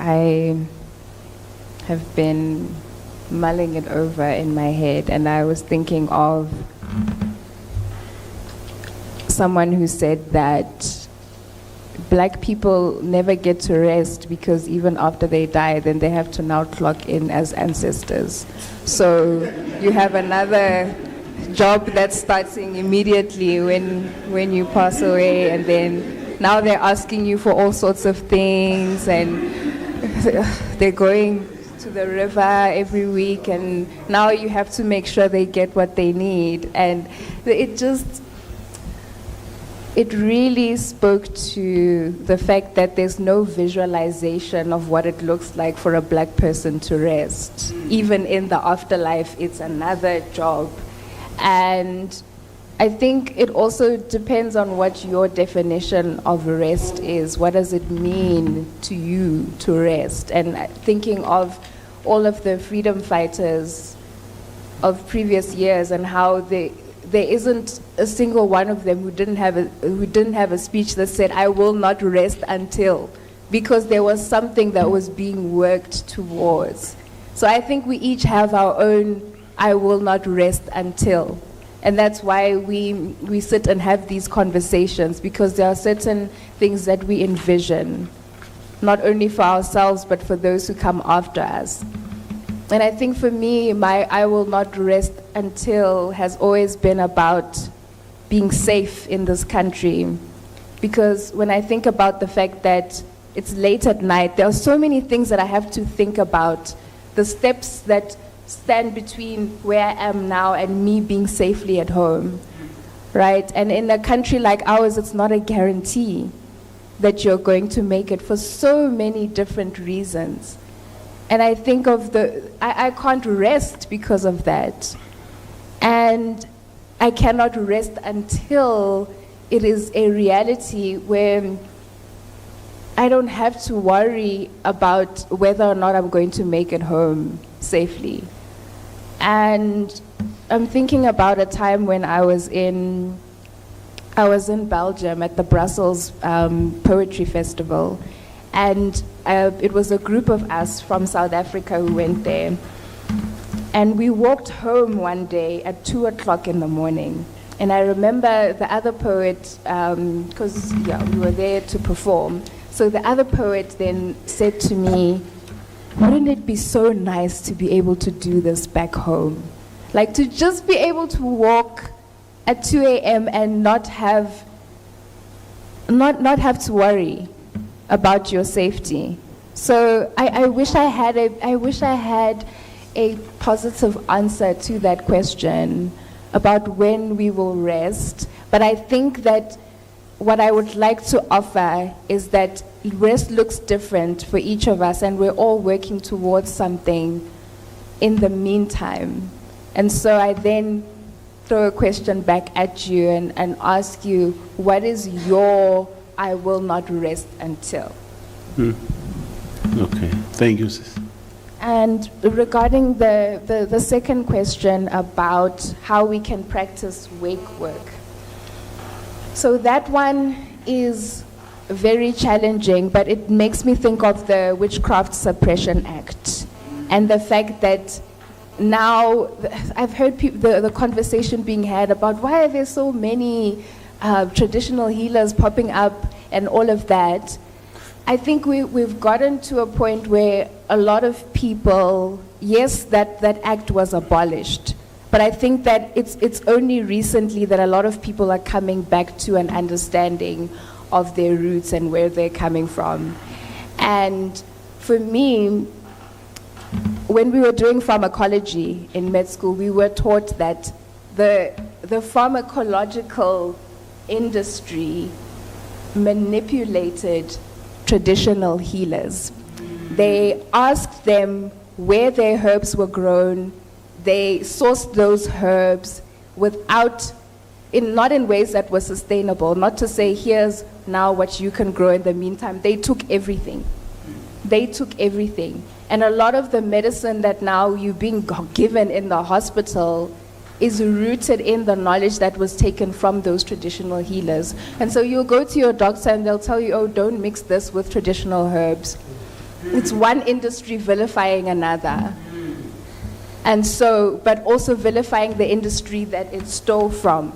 I have been mulling it over in my head, and I was thinking of someone who said that Black people never get to rest because even after they die, then they have to now clock in as ancestors. So you have another job that's starting immediately when you pass away, and then now they're asking you for all sorts of things, and they're going to the river every week, and now you have to make sure they get what they need. And it really spoke to the fact that there's no visualization of what it looks like for a Black person to rest. Even in the afterlife, it's another job. And I think it also depends on what your definition of rest is. What does it mean to you to rest? And thinking of all of the freedom fighters of previous years and how there isn't a single one of them who didn't have a speech that said, "I will not rest until," because there was something that was being worked towards. So I think we each have our own "I will not rest until." And that's why we sit and have these conversations, because there are certain things that we envision, not only for ourselves, but for those who come after us. And I think for me, my "I will not rest until" has always been about being safe in this country. Because when I think about the fact that it's late at night, there are so many things that I have to think about. The steps that stand between where I am now and me being safely at home, right? And in a country like ours, it's not a guarantee that you're going to make it for so many different reasons. And I think of I can't rest because of that. And I cannot rest until it is a reality where I don't have to worry about whether or not I'm going to make it home safely. And I'm thinking about a time when I was in Belgium at the Brussels Poetry Festival. And it was a group of us from South Africa who went there. And we walked home one day at 2 o'clock in the morning. And I remember the other poet, because we were there to perform. So the other poet then said to me, "Wouldn't it be so nice to be able to do this back home? Like to just be able to walk at 2 a.m. and not have to worry about your safety." So I wish I had a positive answer to that question about when we will rest. But I think that what I would like to offer is that rest looks different for each of us, and we're all working towards something in the meantime. And so I then throw a question back at you and ask you, what is your "I will not rest until"? Okay, thank you, sis. And regarding the second question about how we can practice wake work. So that one is very challenging, but it makes me think of the Witchcraft Suppression Act and the fact that now I've heard the conversation being had about why are there so many traditional healers popping up and all of that. I think we've gotten to a point where a lot of people, yes, that act was abolished, but I think that it's only recently that a lot of people are coming back to an understanding of their roots and where they're coming from. And for me, when we were doing pharmacology in med school, we were taught that the pharmacological industry manipulated traditional healers. They asked them where their herbs were grown. They sourced those herbs not in ways that were sustainable, not to say, here's now what you can grow in the meantime. They took everything. And a lot of the medicine that now you're being given in the hospital is rooted in the knowledge that was taken from those traditional healers. And so you'll go to your doctor and they'll tell you, oh, don't mix this with traditional herbs. It's one industry vilifying another. And so, but also vilifying the industry that it stole from.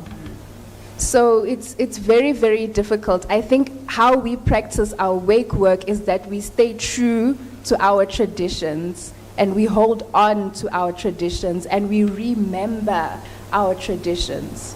So it's very, very difficult. I think how we practice our wake work is that we stay true to our traditions, and we hold on to our traditions, and we remember our traditions.